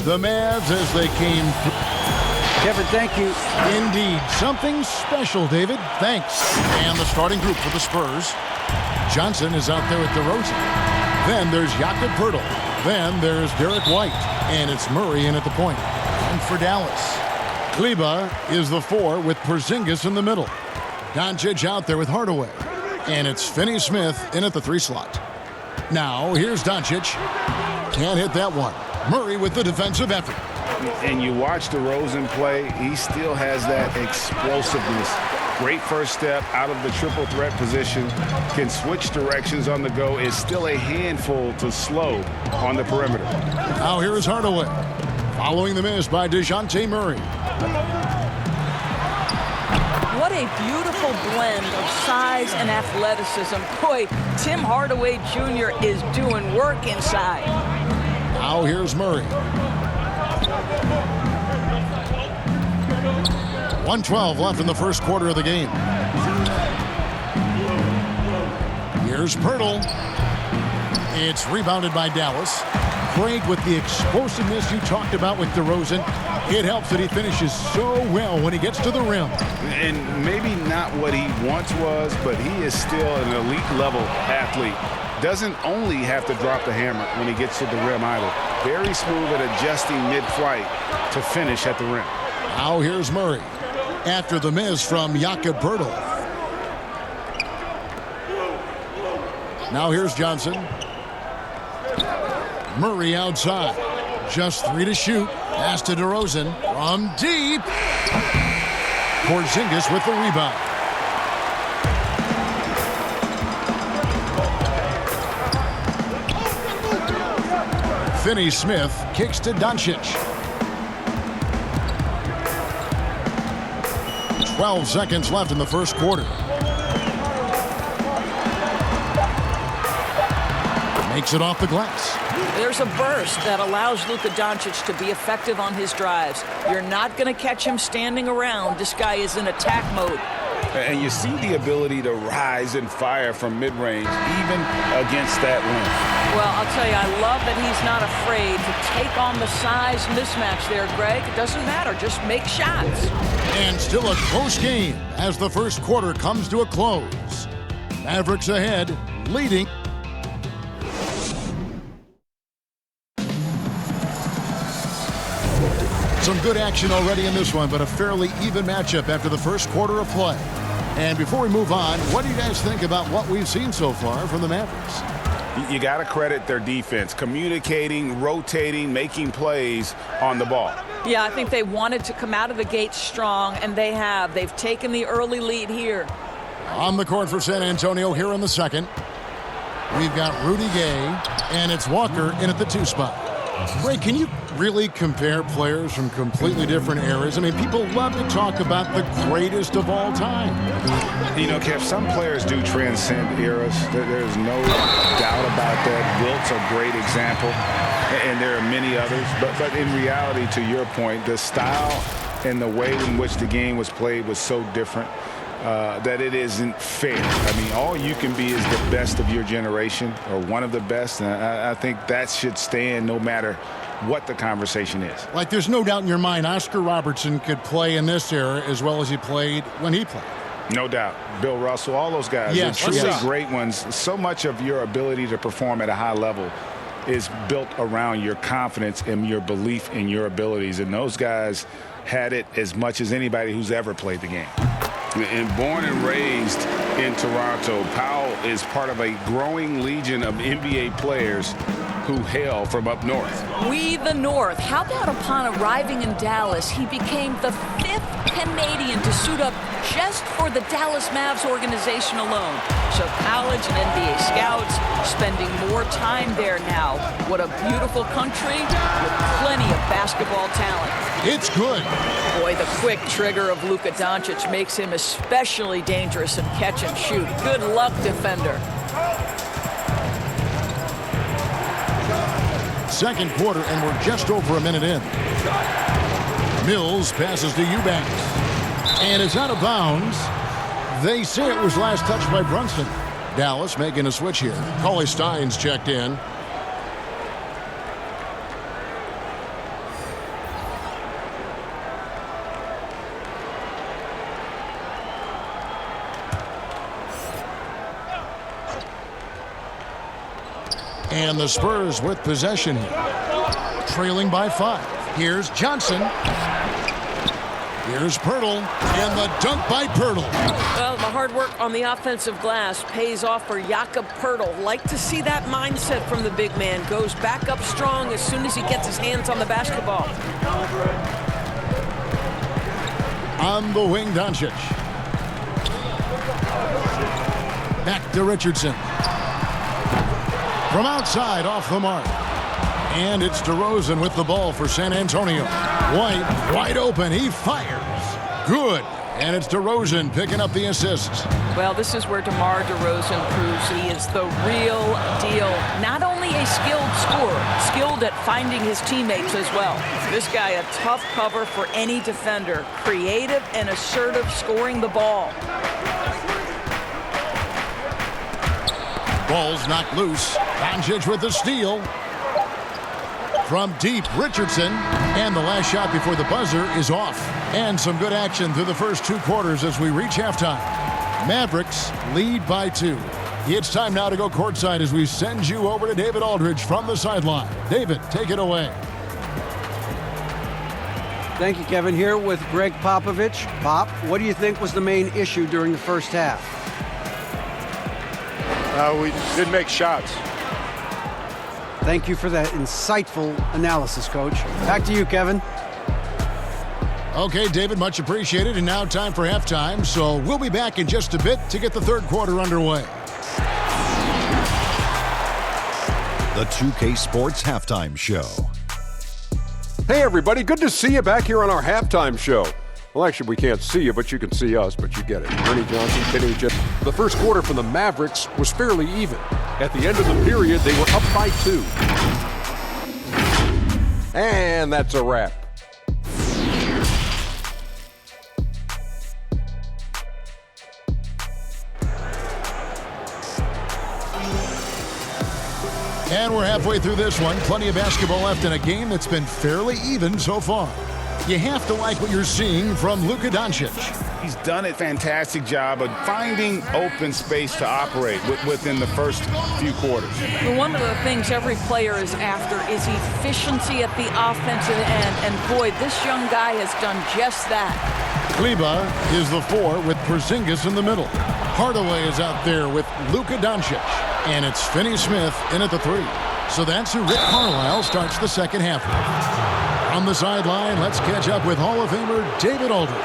the Mavs as they came through. Kevin, thank you. Indeed. Something special, David. Thanks. And the starting group for the Spurs. Johnson is out there with DeRozan. Then there's Jakob Poeltl. Then there's Derek White. And it's Murray in at the point. And for Dallas, Kleba is the 4 with Porzingis in the middle. Doncic out there with Hardaway. And it's Finney-Smith in at the 3 slot. Now, here's Doncic. Can't hit that one. Murray with the defensive effort. And you watch DeRozan play, he still has that explosiveness. Great first step out of the triple threat position. Can switch directions on the go. Is still a handful to slow on the perimeter. Now here is Hardaway. Following the miss by DeJounte Murray. What a beautiful blend of size and athleticism. Boy, Tim Hardaway Jr. is doing work inside. Now here's Murray. 1:12 left in the first quarter of the game. Here's Poeltl. It's rebounded by Dallas. Craig, with the explosiveness you talked about with DeRozan, it helps that he finishes so well when he gets to the rim. And maybe not what he once was, but he is still an elite level athlete. Doesn't only have to drop the hammer when he gets to the rim either. Very smooth at adjusting mid-flight to finish at the rim. Now here's Murray. After the miss from Jakob Poeltl. Now here's Johnson. Murray outside. Just 3 to shoot. Pass to DeRozan from deep. Porzingis with the rebound. Finney-Smith kicks to Doncic. 12 seconds left in the first quarter. Makes it off the glass. There's a burst that allows Luka Doncic to be effective on his drives. You're not going to catch him standing around. This guy is in attack mode. And you see the ability to rise and fire from mid-range, even against that rim. Well, I'll tell you, I love that he's not afraid to take on the size mismatch there, Greg. It doesn't matter. Just make shots. And still a close game as the first quarter comes to a close. Mavericks ahead, leading. Some good action already in this one, but a fairly even matchup after the first quarter of play. And before we move on, what do you guys think about what we've seen so far from the Mavericks? You got to credit their defense, communicating, rotating, making plays on the ball. Yeah, I think they wanted to come out of the gate strong, and they have. They've taken the early lead here. On the court for San Antonio here in the second. We've got Rudy Gay, and it's Walker in at the 2 spot. Ray, can you really compare players from completely different eras? I mean, people love to talk about the greatest of all time. You know, Kev, some players do transcend eras. There's no doubt about that. Wilt's a great example, and there are many others. But in reality, to your point, the style and the way in which the game was played was so different that it isn't fair. I mean, all you can be is the best of your generation, or one of the best, and I think that should stand no matter what the conversation is. Like, there's no doubt in your mind Oscar Robertson could play in this era as well as he played when he played. No doubt. Bill Russell, all those guys. Yes, They're truly yes. great ones. So much of your ability to perform at a high level is built around your confidence and your belief in your abilities, and those guys had it as much as anybody who's ever played the game. And born and raised in Toronto, Powell is part of a growing legion of NBA players who hail from up north. We the North. How about upon arriving in Dallas, he became the 5th Canadian to suit up just for the Dallas Mavs organization alone. So college and NBA scouts spending more time there now. What a beautiful country with plenty of basketball talent. It's good. Boy, the quick trigger of Luka Doncic makes him especially dangerous in catch and shoot. Good luck, defender. Second quarter, and we're just over a minute in. Mills passes to Eubanks. And it's out of bounds. They say it was last touched by Brunson. Dallas making a switch here. Cauley Stein's checked in. And the Spurs with possession here. Trailing by 5. Here's Johnson. Here's Pirtle, and the dunk by Pirtle. Well, the hard work on the offensive glass pays off for Jakob Pirtle. Like to see that mindset from the big man. Goes back up strong as soon as he gets his hands on the basketball. On the wing, Doncic. Back to Richardson. From outside, off the mark. And it's DeRozan with the ball for San Antonio. White, wide open. He fires. Good. And it's DeRozan picking up the assist. Well, this is where DeMar DeRozan proves he is the real deal. Not only a skilled scorer, skilled at finding his teammates as well. This guy a tough cover for any defender. Creative and assertive scoring the ball. Ball's knocked loose. Doncic with the steal. From deep, Richardson. And the last shot before the buzzer is off. And some good action through the first 2 quarters as we reach halftime. Mavericks lead by 2. It's time now to go courtside as we send you over to David Aldridge from the sideline. David, take it away. Thank you, Kevin. Here with Greg Popovich. Pop, what do you think was the main issue during the first half? We didn't make shots. Thank you for that insightful analysis, Coach. Back to you, Kevin. Okay, David, much appreciated. And now time for halftime. So we'll be back in just a bit to get the third quarter underway. The 2K Sports Halftime Show. Hey, everybody. Good to see you back here on our halftime show. Well, actually, we can't see you, but you can see us, but you get it. Ernie Johnson, Kenny J. The first quarter for the Mavericks was fairly even. At the end of the period, they were up by 2. And that's a wrap. And we're halfway through this one. Plenty of basketball left in a game that's been fairly even so far. You have to like what you're seeing from Luka Doncic. He's done a fantastic job of finding open space to operate within the first few quarters. Well, one of the things every player is after is efficiency at the offensive end. And boy, this young guy has done just that. Kleba is the 4 with Porzingis in the middle. Hardaway is out there with Luka Doncic. And it's Finney-Smith in at the 3. So that's who Rick Carlisle starts the second half with. On the sideline, let's catch up with Hall of Famer David Aldridge.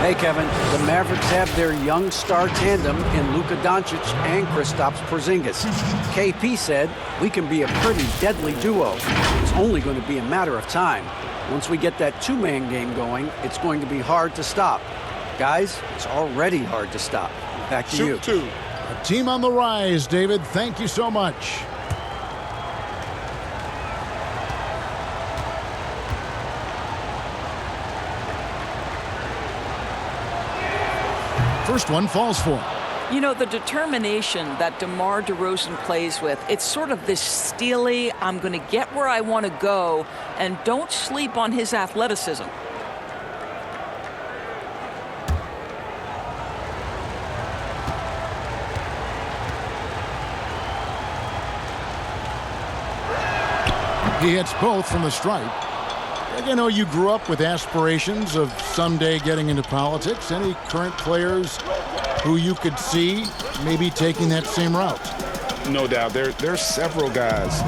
Hey, Kevin. The Mavericks have their young star tandem in Luka Doncic and Kristaps Porzingis. KP said, we can be a pretty deadly duo. It's only going to be a matter of time. Once we get that two-man game going, it's going to be hard to stop. Guys, it's already hard to stop. Back to you. Shoot 2. A team on the rise, David. Thank you so much. First one falls for him. You know, the determination that DeMar DeRozan plays with, it's sort of this steely, I'm going to get where I want to go, and don't sleep on his athleticism. He hits both from the stripe. You know, you grew up with aspirations of someday getting into politics. Any current players who you could see maybe taking that same route? No doubt. There's several guys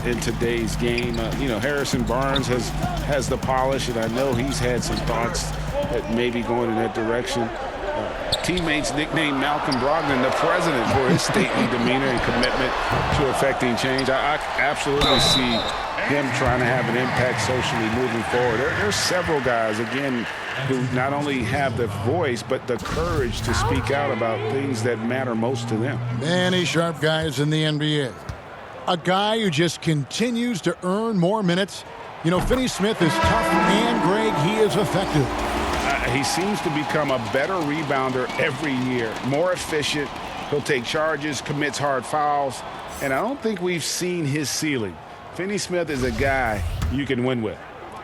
in today's game. You know, Harrison Barnes has the polish, and I know he's had some thoughts that maybe going in that direction. Teammates nicknamed Malcolm Brogdon the president for his stately demeanor and commitment to effecting change. I absolutely see him trying to have an impact socially moving forward. There's several guys, again, who not only have the voice, but the courage to speak out about things that matter most to them. Many sharp guys in the NBA. A guy who just continues to earn more minutes. You know, Finney-Smith is tough, and Greg, he is effective. He seems to become a better rebounder every year, more efficient. He'll take charges, commits hard fouls, and I don't think we've seen his ceiling. Finney-Smith is a guy you can win with.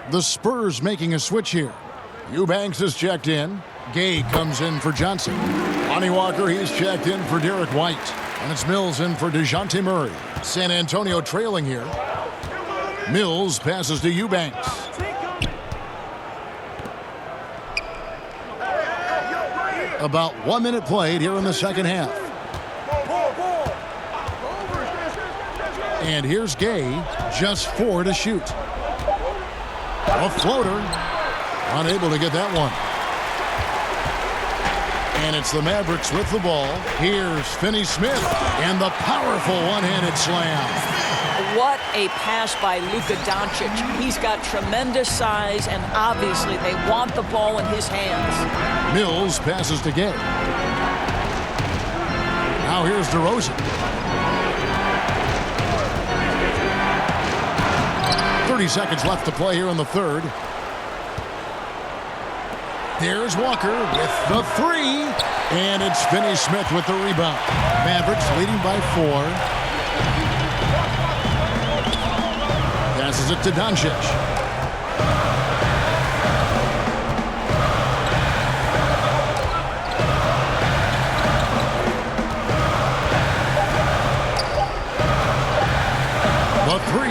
The Spurs making a switch here. Eubanks is checked in. Gay comes in for Johnson. Lonnie Walker, he's checked in for Derek White. And it's Mills in for DeJounte Murray. San Antonio trailing here. Mills passes to Eubanks. About 1 minute played here in the second half. And here's Gay, just 4 to shoot. A floater, unable to get that one. And it's the Mavericks with the ball. Here's Finney-Smith and the powerful one-handed slam. What a pass by Luka Doncic. He's got tremendous size, and obviously they want the ball in his hands. Mills passes to Gay. Now here's DeRozan. 30 seconds left to play here in the third. There's Walker with the 3. And it's Finney-Smith with the rebound. Mavericks leading by 4. Passes it to Doncic. The 3.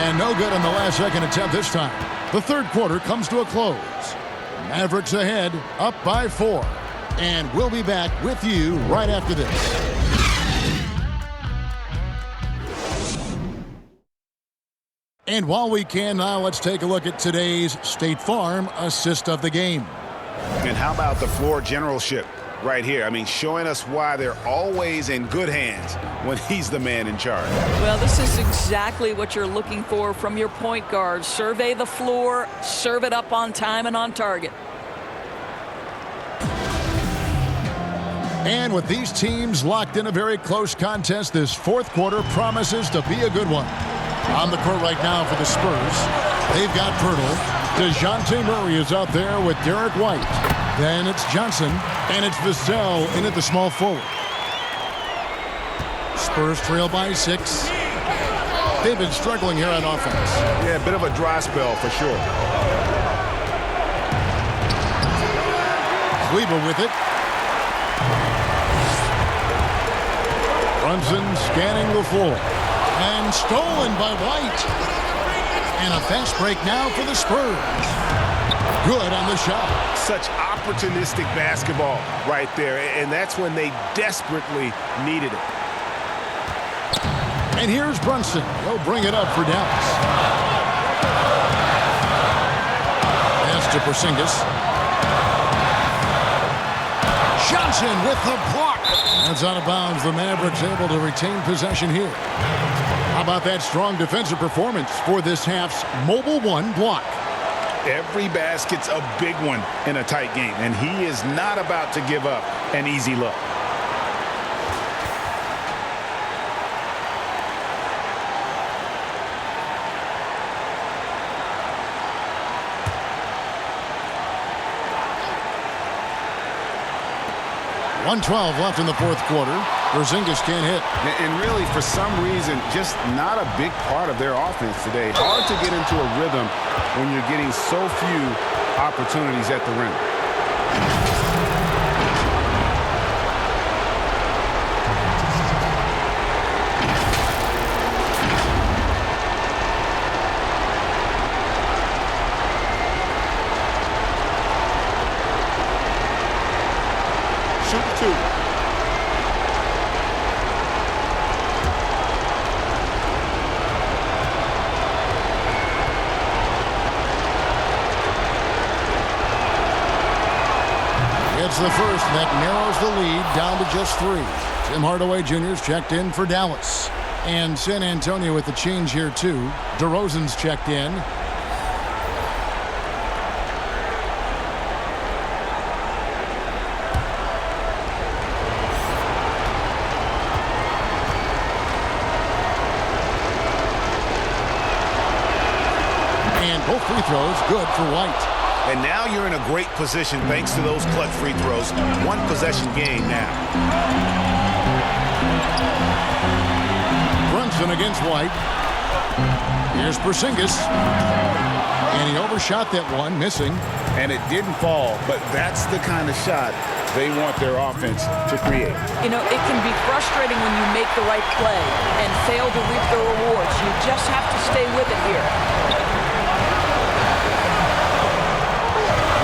And no good on the last second attempt this time. The third quarter comes to a close. Mavericks ahead, up by 4. And we'll be back with you right after this. And while we can now, let's take a look at today's State Farm assist of the game. And how about the floor generalship right here? I mean, showing us why they're always in good hands when he's the man in charge. Well, this is exactly what you're looking for from your point guard. Survey the floor, serve it up on time and on target. And with these teams locked in a very close contest, this fourth quarter promises to be a good one. On the court right now for the Spurs, they've got Pirtle. DeJounte Murray is out there with Derek White. Then it's Johnson, and it's Vassell in at the small forward. Spurs trail by 6. They've been struggling here on offense. Yeah, a bit of a dry spell for sure. Kleber with it. Brunson scanning the floor. And stolen by White. And a fast break now for the Spurs. Good on the shot. Such opportunistic basketball right there, and that's when they desperately needed it. And here's Brunson. He'll bring it up for Dallas. Pass to Porzingis. Johnson with the block. That's out of bounds. The Mavericks able to retain possession here. How about that strong defensive performance for this half's Mobile 1 block? Every basket's a big one in a tight game, and he is not about to give up an easy look. .112 left in the fourth quarter. Porzingis can't hit. And really, for some reason, just not a big part of their offense today. Hard to get into a rhythm when you're getting so few opportunities at the rim. Shoot 2. It's the first, and that narrows the lead down to just 3. Tim Hardaway Jr.'s checked in for Dallas. And San Antonio with the change here, too. DeRozan's checked in. And both free throws good for White. And now you're in a great position thanks to those clutch free throws. One possession game now. Brunson against White. Here's Porzingis. And he overshot that one, missing. And it didn't fall, but that's the kind of shot They want their offense to create. You know, it can be frustrating when you make the right play and fail to reap the rewards. You just have to stay with it here.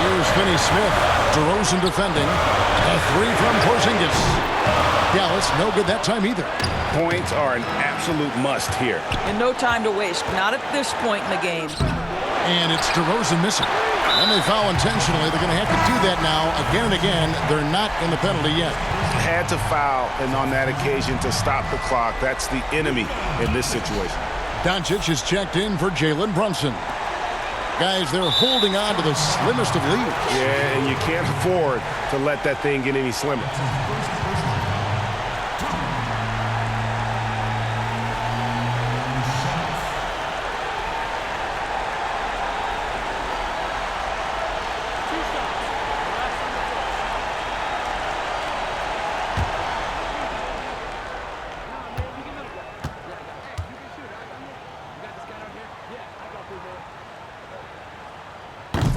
Here's Finney-Smith. DeRozan defending. A three from Porzingis. Dallas no good that time either. Points are an absolute must here. And no time to waste. Not at this point in the game. And it's DeRozan missing. And they foul intentionally. They're going to have to do that now again and again. They're not in the penalty yet. Had to foul, and on that occasion to stop the clock. That's the enemy in this situation. Doncic is checked in for Jalen Brunson. Guys, they're holding on to the slimmest of leads. Yeah, and you can't afford to let that thing get any slimmer.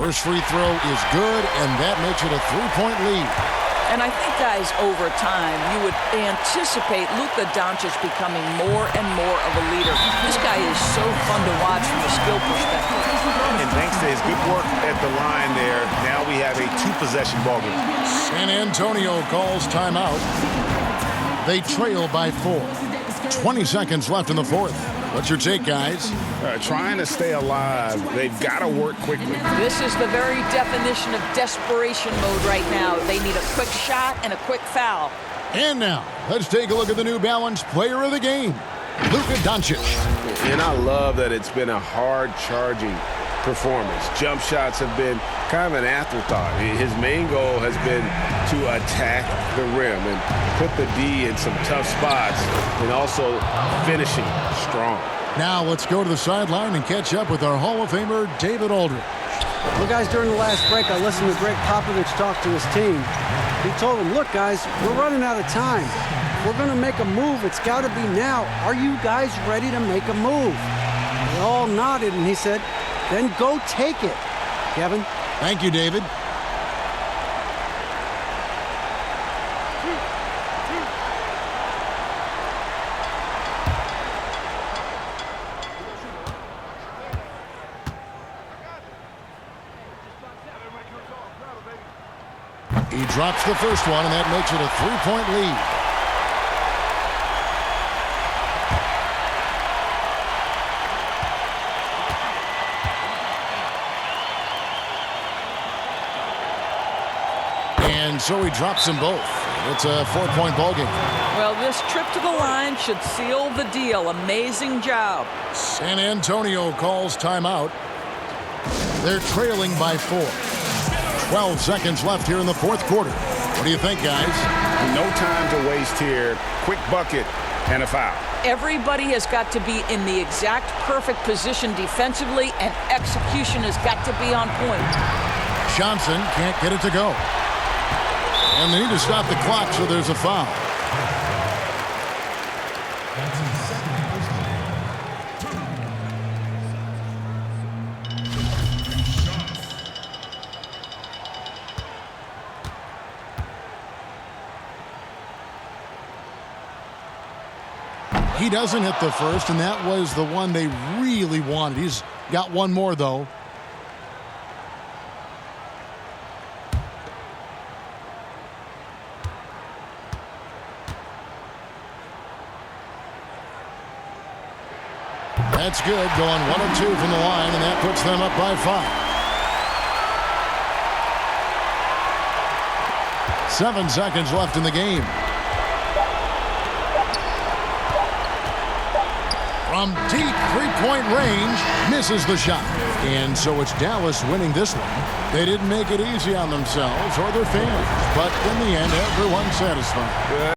First free throw is good, and that makes it a three-point lead. And I think, guys, over time, you would anticipate Luka Doncic becoming more and more of a leader. This guy is so fun to watch from a skill perspective. And thanks to his good work at the line there, now we have a two-possession ball game. San Antonio calls timeout. They trail by 4. 20 seconds left in the fourth. What's your take, guys? Trying to stay alive, they've got to work quickly. This is the very definition of desperation mode right now. They need a quick shot and a quick foul. And now, let's take a look at the New Balance player of the game, Luka Doncic. And I love that it's been a hard-charging performance. Jump shots have been kind of an afterthought. His main goal has been to attack the rim and put the D in some tough spots and also finishing strong. Now let's go to the sideline and catch up with our Hall of Famer, David Aldridge. Well, guys, during the last break, I listened to Greg Popovich talk to his team. He told them, look, guys, we're running out of time. We're going to make a move. It's got to be now. Are you guys ready to make a move? They all nodded, and he said, then go take it. Kevin? Thank you, David. He drops the first one, and that makes it a three-point lead. And so he drops them both. It's a 4-point ball game. Well, this trip to the line should seal the deal. Amazing job. San Antonio calls timeout. They're trailing by 4. 12 seconds left here in the fourth quarter. What do you think, guys? No time to waste here. Quick bucket and a foul. Everybody has got to be in the exact perfect position defensively, and execution has got to be on point. Johnson can't get it to go. And they need to stop the clock, so there's a foul. He doesn't hit the first, and that was the one they really wanted. He's got one more, though. That's good, going 1 of 2 from the line, and that puts them up by 5. 7 seconds left in the game. From deep three-point range, misses the shot. And so it's Dallas winning this one. They didn't make it easy on themselves or their fans, but in the end, everyone's satisfied.